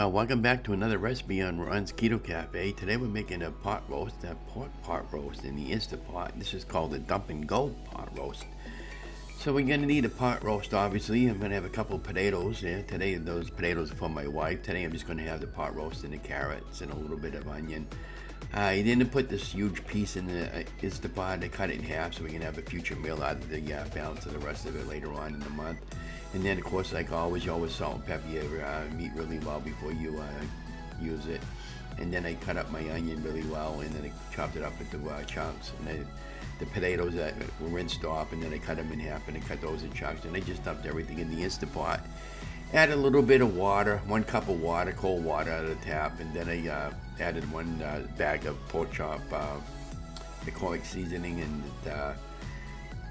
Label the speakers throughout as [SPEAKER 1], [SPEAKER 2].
[SPEAKER 1] Well, welcome back to another recipe on Ron's Keto Cafe. Today we're making a pot roast, a pork pot roast in the Instant Pot. This is called a dump and go pot roast. So we're going to need a pot roast, obviously. I'm going to have a couple of potatoes here. Today those potatoes are for my wife. Today I'm just going to have the pot roast and the carrots and a little bit of onion. I didn't put this huge piece in the Instant Pot. I cut it in half so we can have a future meal out of the balance of the rest of it later on in the month. And then, of course, like always, you always salt and pepper your meat really well before you use it. And then I cut up my onion really well, and then I chopped it up into chunks. And then the potatoes that were rinsed off, and then I cut them in half, and I cut those in chunks. And I just dumped everything in the Instant Pot. Add a little bit of water, 1 cup of water, cold water out of the tap, and then I added 1 bag of pork chop, the garlic seasoning, and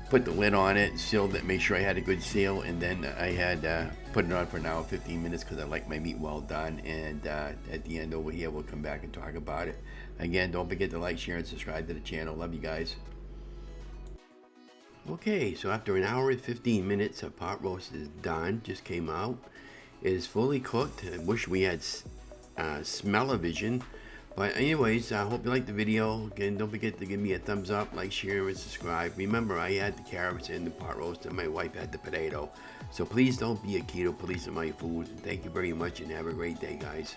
[SPEAKER 1] put the lid on it, sealed it, made sure I had a good seal, and then I had put it on for an hour, 15 minutes, because I like my meat well done. And at the end over here, we'll come back and talk about it. Again, don't forget to like, share, and subscribe to the channel. Love you guys. Okay, so after an hour and 15 minutes, our pot roast is done. Just came out. It is fully cooked. I wish we had smell-o-vision. But anyways, I hope you liked the video. Again, don't forget to give me a thumbs up, like, share, and subscribe. Remember, I had the carrots and the pot roast, and my wife had the potato. So please don't be a keto police of my food. Thank you very much, and have a great day, guys.